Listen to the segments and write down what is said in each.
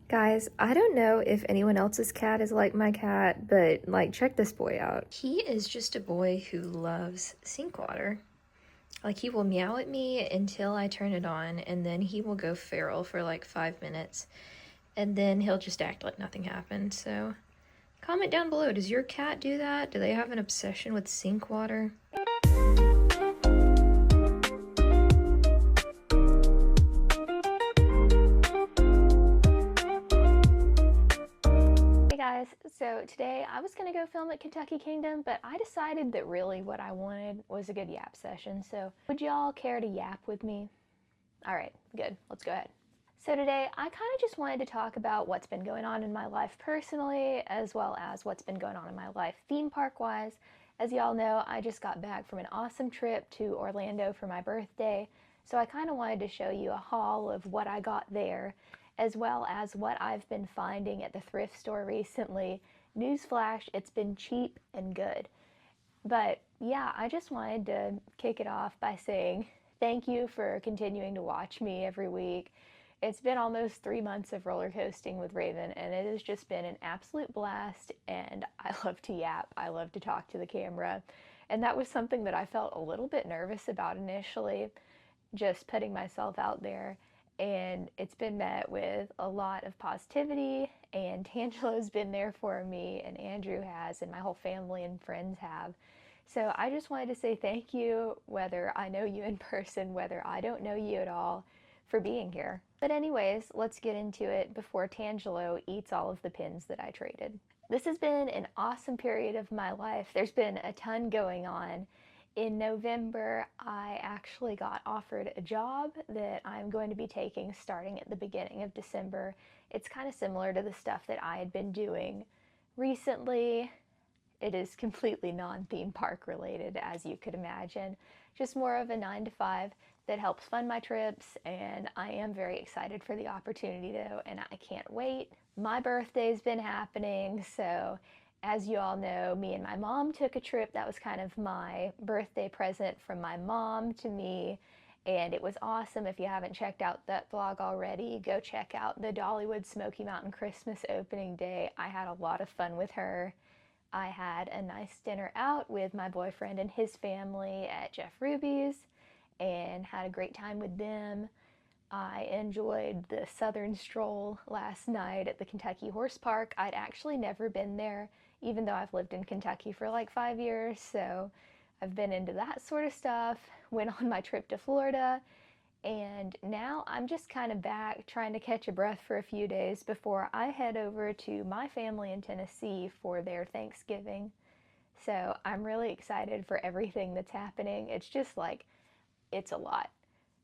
Guys, I don't know if anyone else's cat is like my cat, but like, check this boy out. He is just a boy who loves sink water. Like, he will meow at me until I turn it on, and then he will go feral for like 5 minutes, and then he'll just act like nothing happened. So, comment down below, does your cat do that? Do they have an obsession with sink water? Guys, so today I was gonna go film at Kentucky Kingdom, but I decided that really what I wanted was a good yap session. So would y'all care to yap with me? All right, good, let's go ahead. So today I kind of just wanted to talk about what's been going on in my life personally, as well as what's been going on in my life theme park wise. As y'all know, I just got back from an awesome trip to Orlando for my birthday, so I kind of wanted to show you a haul of what I got there, as well as what I've been finding at the thrift store recently. Newsflash, it's been cheap and good. But yeah, I just wanted to kick it off by saying thank you for continuing to watch me every week. It's been almost 3 months of roller coasting with Raven, and it has just been an absolute blast. And I love to yap, I love to talk to the camera. And that was something that I felt a little bit nervous about initially, just putting myself out there. And it's been met with a lot of positivity, and Tangelo's been there for me, and Andrew has, and my whole family and friends have. So I just wanted to say thank you, whether I know you in person, whether I don't know you at all, for being here. But anyways, let's get into it before Tangelo eats all of the pins that I traded. This has been an awesome period of my life. There's been a ton going on. In November, I actually got offered a job that I'm going to be taking starting at the beginning of December. It's kind of similar to the stuff that I had been doing recently. It is completely non-theme park related, as you could imagine. Just more of a 9 to 5 that helps fund my trips, and I am very excited for the opportunity though, and I can't wait. My birthday's been happening, so as you all know, me and my mom took a trip. That was kind of my birthday present from my mom to me, and it was awesome. If you haven't checked out that vlog already, go check out the Dollywood Smoky Mountain Christmas opening day. I had a lot of fun with her. I had a nice dinner out with my boyfriend and his family at Jeff Ruby's and had a great time with them. I enjoyed the Southern Stroll last night at the Kentucky Horse Park. I'd actually never been there, even though I've lived in Kentucky for like 5 years, so I've been into that sort of stuff. Went on my trip to Florida, and now I'm just kind of back trying to catch a breath for a few days before I head over to my family in Tennessee for their Thanksgiving. So I'm really excited for everything that's happening. It's just like, it's a lot.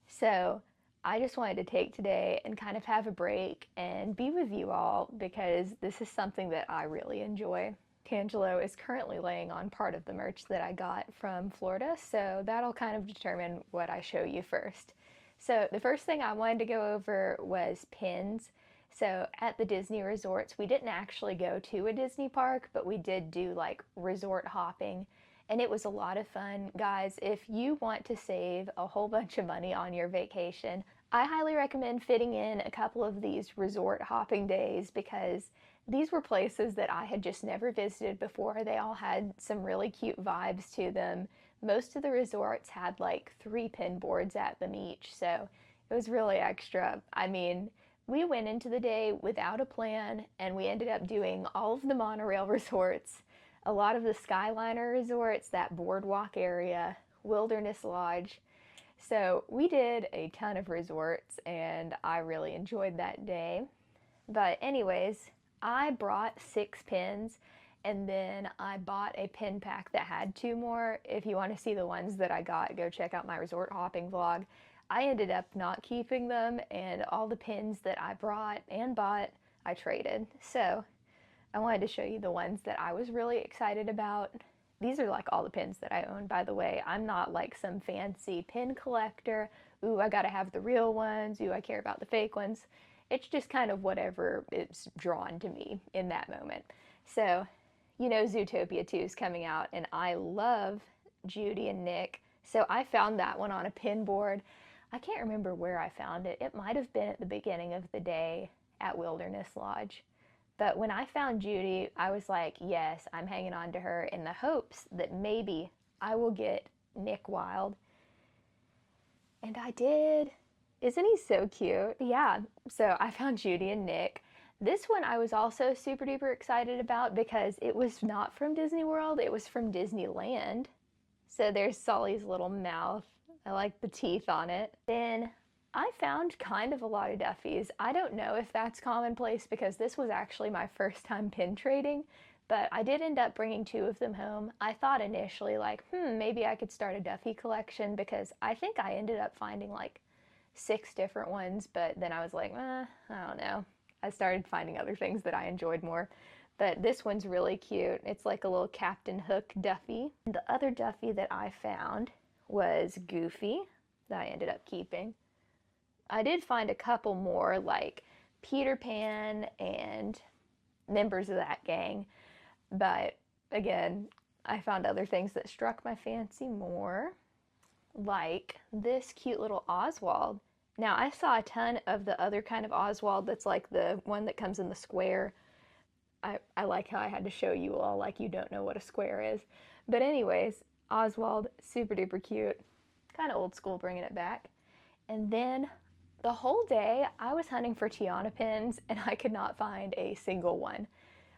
So I just wanted to take today and kind of have a break and be with you all, because this is something that I really enjoy. Tangelo is currently laying on part of the merch that I got from Florida, so that'll kind of determine what I show you first. So the first thing I wanted to go over was pins. So at the Disney resorts, we didn't actually go to a Disney park, but we did do like resort hopping, and it was a lot of fun. Guys, if you want to save a whole bunch of money on your vacation, I highly recommend fitting in a couple of these resort hopping days, because these were places that I had just never visited before. They all had some really cute vibes to them. Most of the resorts had like 3 pin boards at them each, so it was really extra. I mean, we went into the day without a plan, and we ended up doing all of the monorail resorts, a lot of the Skyliner resorts, that boardwalk area, Wilderness Lodge. So we did a ton of resorts, and I really enjoyed that day. But anyways, I brought 6 pins, and then I bought a pin pack that had 2 more. If you want to see the ones that I got, go check out my resort hopping vlog. I ended up not keeping them, and all the pins that I brought and bought, I traded. So I wanted to show you the ones that I was really excited about. These are like all the pins that I own, by the way. I'm not like some fancy pin collector. Ooh, I gotta have the real ones. Ooh, I care about the fake ones. It's just kind of whatever is drawn to me in that moment. So, you know, Zootopia 2 is coming out, and I love Judy and Nick. So I found that one on a pin board. I can't remember where I found it. It might have been at the beginning of the day, at Wilderness Lodge. But when I found Judy, I was like, yes, I'm hanging on to her in the hopes that maybe I will get Nick Wilde. And I did. Isn't he so cute? Yeah, so I found Judy and Nick. This one I was also super duper excited about because it was not from Disney World, it was from Disneyland. So there's Sully's little mouth. I like the teeth on it. Then I found kind of a lot of Duffies. I don't know if that's commonplace because this was actually my first time pin trading, but I did end up bringing 2 of them home. I thought initially like, maybe I could start a Duffy collection because I think I ended up finding like 6 different ones, but then I was like, I don't know. I started finding other things that I enjoyed more. But this one's really cute. It's like a little Captain Hook Duffy. The other Duffy that I found was Goofy that I ended up keeping. I did find a couple more like Peter Pan and members of that gang, but again, I found other things that struck my fancy more, like this cute little Oswald. Now, I saw a ton of the other kind of Oswald that's like the one that comes in the square. I like how I had to show you all like you don't know what a square is. But anyways, Oswald, super duper cute. Kind of old school bringing it back. And then the whole day I was hunting for Tiana pins and I could not find a single one.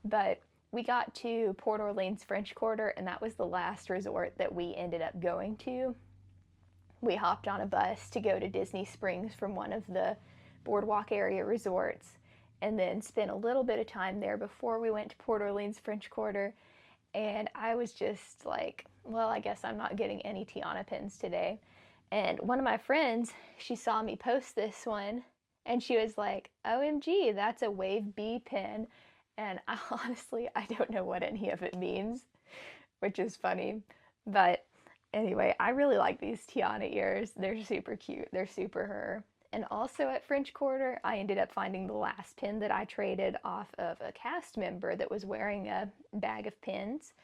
But we got to Port Orleans French Quarter and that was the last resort that we ended up going to. We hopped on a bus to go to Disney Springs from one of the boardwalk area resorts and then spent a little bit of time there before we went to Port Orleans French Quarter. And I was just like, well, I guess I'm not getting any Tiana pins today. And one of my friends, she saw me post this one and she was like, OMG, that's a Wave B pin. And honestly, I don't know what any of it means, which is funny. But anyway, I really like these Tiana ears. They're super cute. They're super her. And also at French Quarter, I ended up finding the last pin that I traded off of a cast member that was wearing a bag of pins.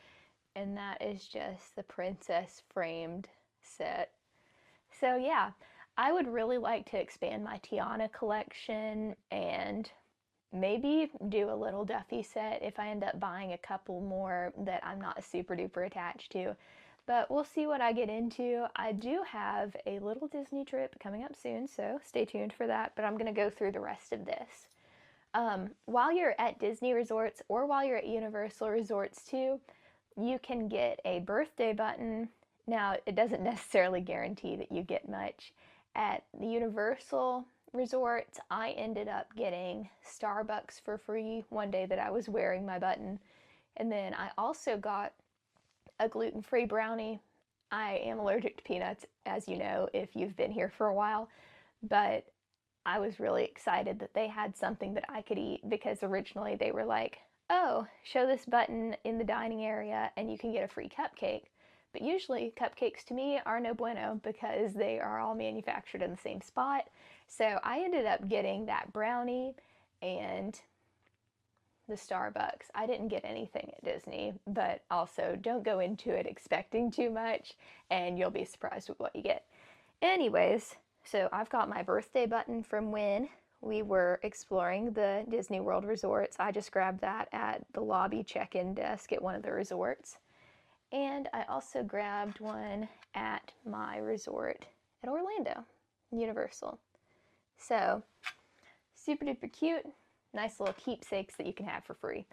And that is just the princess framed set. So yeah, I would really like to expand my Tiana collection and maybe do a little Duffy set if I end up buying a couple more that I'm not super duper attached to. But we'll see what I get into. I do have a little Disney trip coming up soon, so stay tuned for that. But I'm going to go through the rest of this. While you're at Disney resorts or while you're at Universal resorts too, you can get a birthday button. Now, it doesn't necessarily guarantee that you get much. At the Universal resorts, I ended up getting Starbucks for free one day that I was wearing my button. And then I also got a gluten-free brownie. I am allergic to peanuts, as you know, if you've been here for a while, but I was really excited that they had something that I could eat because originally they were like, oh, show this button in the dining area and you can get a free cupcake. But usually cupcakes to me are no bueno because they are all manufactured in the same spot. So I ended up getting that brownie and the Starbucks. I didn't get anything at Disney, but also don't go into it expecting too much and you'll be surprised with what you get. Anyways, so I've got my birthday button from when we were exploring the Disney World resorts. I just grabbed that at the lobby check-in desk at one of the resorts. And I also grabbed one at my resort at Orlando, Universal. So, super duper cute. Nice little keepsakes that you can have for free.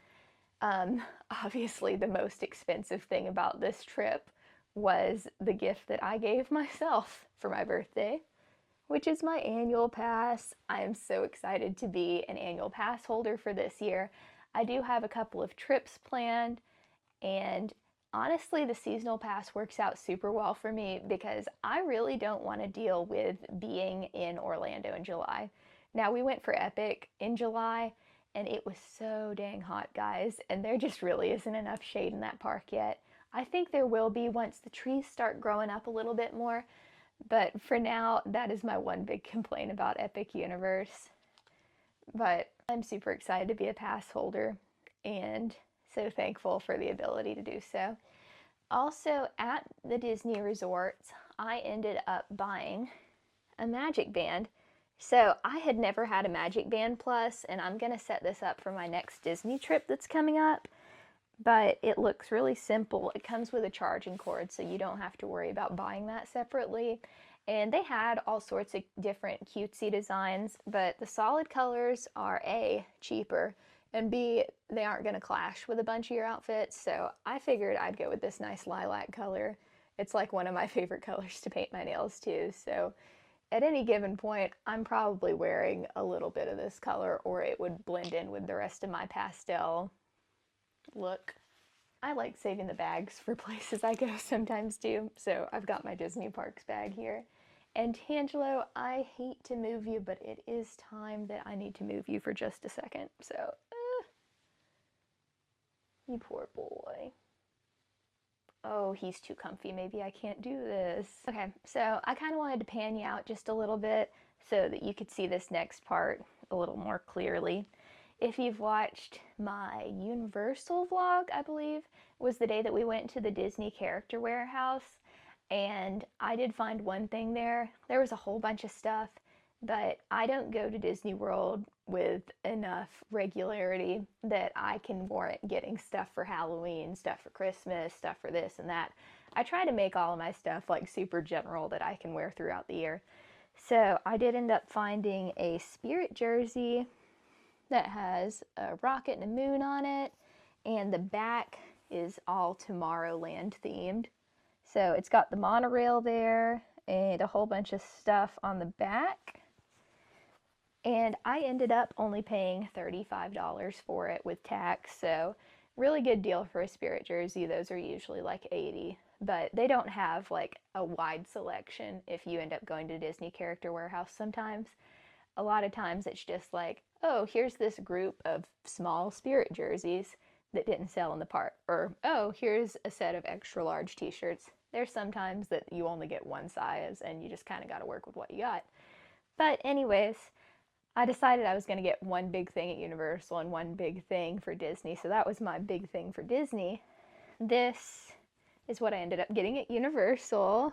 Obviously, the most expensive thing about this trip was the gift that I gave myself for my birthday, which is my annual pass. I am so excited to be an annual pass holder for this year. I do have a couple of trips planned, and honestly, the seasonal pass works out super well for me because I really don't want to deal with being in Orlando in July. Now, we went for Epic in July, and it was so dang hot, guys, and there just really isn't enough shade in that park yet. I think there will be once the trees start growing up a little bit more, but for now, that is my one big complaint about Epic Universe. But I'm super excited to be a pass holder, and so thankful for the ability to do so. Also, at the Disney resorts, I ended up buying a magic band. So I had never had a Magic Band Plus, and I'm gonna set this up for my next Disney trip that's coming up. But it looks really simple. It comes with a charging cord, so you don't have to worry about buying that separately. And they had all sorts of different cutesy designs, but the solid colors are A, cheaper, and B, they aren't going to clash with a bunch of your outfits. So I figured I'd go with this nice lilac color. It's like one of my favorite colors to paint my nails too. So at any given point, I'm probably wearing a little bit of this color, or it would blend in with the rest of my pastel look. I like saving the bags for places I go sometimes too, so I've got my Disney Parks bag here. And Tangelo, I hate to move you, but it is time that I need to move you for just a second. So, you poor boy. Oh, he's too comfy. Maybe I can't do this. Okay, so I kind of wanted to pan you out just a little bit so that you could see this next part a little more clearly. If you've watched my Universal vlog, I believe, was the day that we went to the Disney Character Warehouse, and I did find one thing there. There was a whole bunch of stuff, but I don't go to Disney World with enough regularity that I can warrant getting stuff for Halloween, stuff for Christmas, stuff for this and that. I try to make all of my stuff like super general that I can wear throughout the year. So I did end up finding a Spirit jersey that has a rocket and a moon on it, and the back is all Tomorrowland themed. So it's got the monorail there and a whole bunch of stuff on the back. And I ended up only paying $35 for it with tax, so really good deal for a Spirit jersey. Those are usually like $80, but they don't have like a wide selection if you end up going to Disney Character Warehouse sometimes. A lot of times it's just like, oh, here's this group of small Spirit jerseys that didn't sell in the park, or oh, here's a set of extra large t-shirts. There's sometimes that you only get one size and you just kind of got to work with what you got. But anyways, I decided I was going to get one big thing at Universal and one big thing for Disney, so that was my big thing for Disney. This is what I ended up getting at Universal.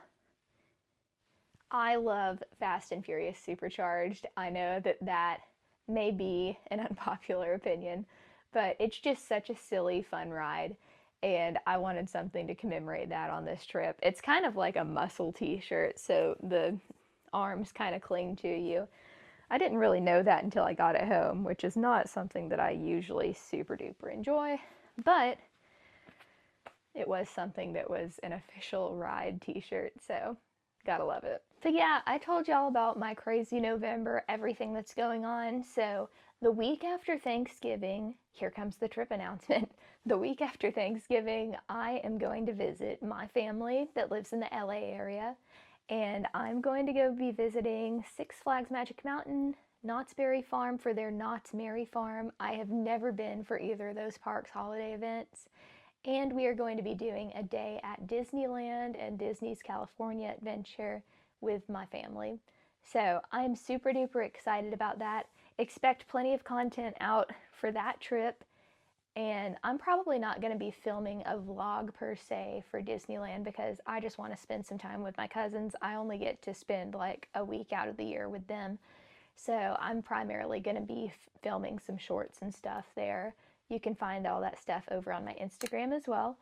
I love Fast and Furious Supercharged. I know that that may be an unpopular opinion, but it's just such a silly, fun ride, and I wanted something to commemorate that on this trip. It's kind of like a muscle t-shirt, so the arms kind of cling to you. I didn't really know that until I got it home, which is not something that I usually super duper enjoy, but it was something that was an official ride t-shirt, so gotta love it. So yeah, I told y'all about my crazy November, everything that's going on. So the week after Thanksgiving, here comes the trip announcement. The week after Thanksgiving, I am going to visit my family that lives in the LA area, and I'm going to go be visiting Six Flags Magic Mountain, Knott's Berry Farm for their Knott's Merry Farm. I have never been for either of those parks' holiday events. And we are going to be doing a day at Disneyland and Disney's California Adventure with my family. So I'm super duper excited about that. Expect plenty of content out for that trip. And I'm probably not going to be filming a vlog per se for Disneyland because I just want to spend some time with my cousins. I only get to spend like a week out of the year with them. So I'm primarily going to be filming some shorts and stuff there. You can find all that stuff over on my Instagram as well.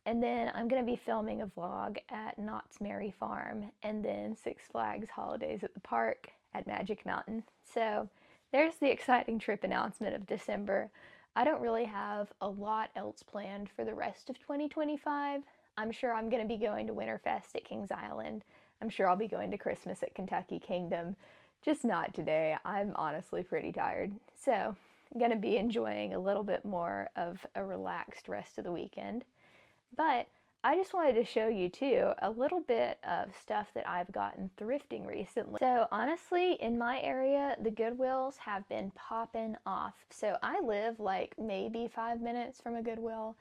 And then I'm going to be filming a vlog at Knott's Merry Farm and then Six Flags Holidays at the Park at Magic Mountain. So there's the exciting trip announcement of December. I don't really have a lot else planned for the rest of 2025. I'm sure I'm going to be going to Winterfest at Kings Island. I'm sure I'll be going to Christmas at Kentucky Kingdom. Just not today. I'm honestly pretty tired. So I'm going to be enjoying a little bit more of a relaxed rest of the weekend. But I just wanted to show you too a little bit of stuff that I've gotten thrifting recently. So honestly, in my area, the Goodwills have been popping off. So I live like maybe 5 minutes from a Goodwill,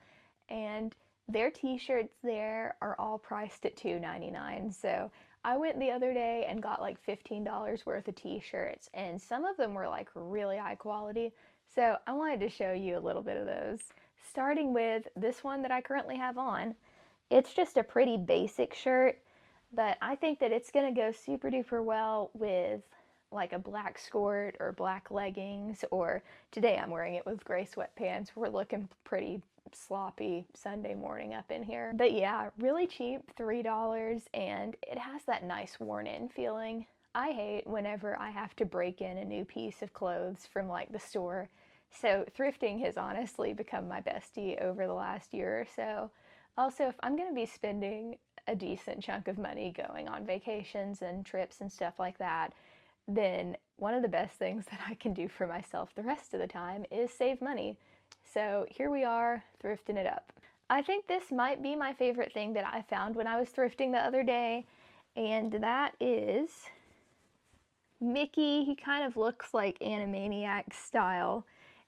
and their t-shirts there are all priced at $2.99. So I went the other day and got like $15 worth of t-shirts, and some of them were like really high quality. So I wanted to show you a little bit of those. Starting with this one that I currently have on. It's just a pretty basic shirt, but I think that it's going to go super duper well with like a black skirt or black leggings, or today I'm wearing it with gray sweatpants. We're looking pretty sloppy Sunday morning up in here. But yeah, really cheap, $3, and it has that nice worn-in feeling. I hate whenever I have to break in a new piece of clothes from like the store. So thrifting has honestly become my bestie over the last year or so. Also, if I'm going to be spending a decent chunk of money going on vacations and trips and stuff like that, then one of the best things that I can do for myself the rest of the time is save money. So here we are, thrifting it up. I think this might be my favorite thing that I found when I was thrifting the other day, and that is Mickey. He kind of looks like Animaniacs style,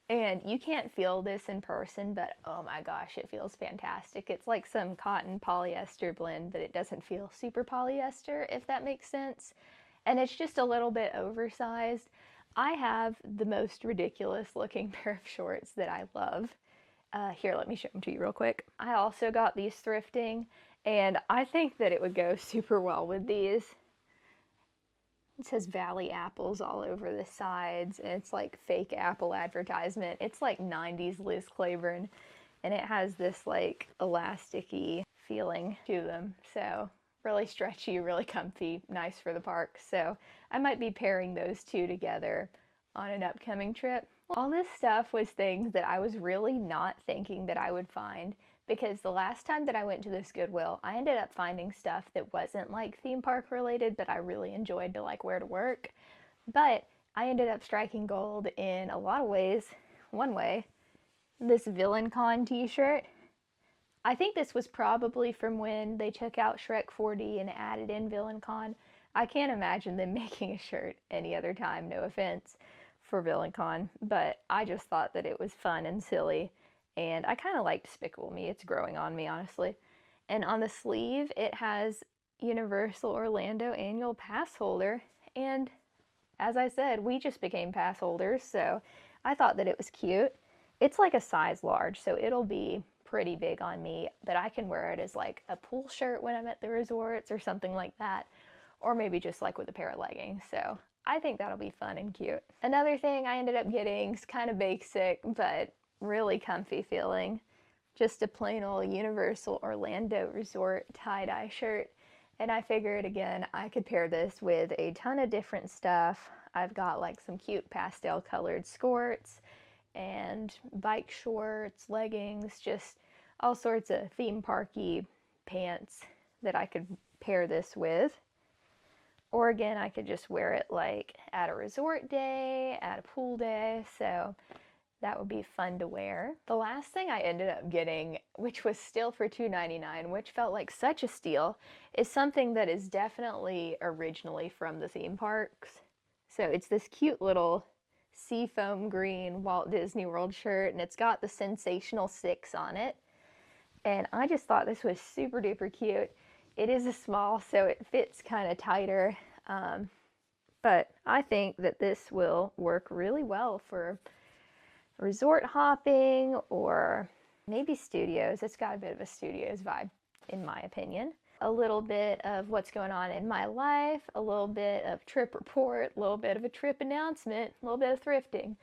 and you can't feel this in person, but oh my gosh, it feels fantastic. It's like some cotton polyester blend, but it doesn't feel super polyester, if that makes sense. And it's just a little bit oversized. I have the most ridiculous looking pair of shorts that I love. Here, let me show them to you real quick. I also got these thrifting, and I think that it would go super well with these. It says Valley Apples all over the sides, and it's like fake apple advertisement. It's like 90s Liz Claiborne, and it has this like elasticy feeling to them. So really stretchy, really comfy, nice for the park. So I might be pairing those two together on an upcoming trip. All this stuff was things that I was really not thinking that I would find, because the last time that I went to this Goodwill, I ended up finding stuff that wasn't like theme park related, but I really enjoyed to like wear to work. But I ended up striking gold in a lot of ways. One way, this VillainCon t-shirt. I think this was probably from when they took out Shrek 4D and added in VillainCon. I can't imagine them making a shirt any other time, no offense, for VillainCon, but I just thought that it was fun and silly, and I kind of like Despicable Me. It's growing on me, honestly. And on the sleeve, it has Universal Orlando annual pass holder, and as I said, we just became pass holders, so I thought that it was cute. It's like a size large, so it'll be pretty big on me, but I can wear it as like a pool shirt when I'm at the resorts or something like that, or maybe just like with a pair of leggings. So I think that'll be fun and cute. Another thing I ended up getting is kind of basic, but really comfy feeling. Just a plain old Universal Orlando Resort tie-dye shirt. And I figured, again, I could pair this with a ton of different stuff. I've got like some cute pastel colored skirts and bike shorts, leggings, just all sorts of theme parky pants that I could pair this with. Or again, I could just wear it like at a resort day, at a pool day, so that would be fun to wear. The last thing I ended up getting, which was still for $2.99, which felt like such a steal, is something that is definitely originally from the theme parks. So it's this cute little seafoam green Walt Disney World shirt, and it's got the Sensational 6 on it. And I just thought this was super duper cute. It is a small, so it fits kind of tighter, but I think that this will work really well for resort hopping or maybe studios. It's got a bit of a studios vibe, in my opinion. A little bit of what's going on in my life, a little bit of trip report, a little bit of a trip announcement, a little bit of thrifting.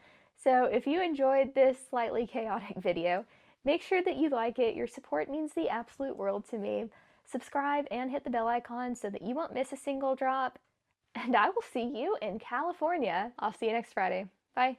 So if you enjoyed this slightly chaotic video, make sure that you like it. Your support means the absolute world to me. Subscribe and hit the bell icon so that you won't miss a single drop. And I will see you in California. I'll see you next Friday. Bye.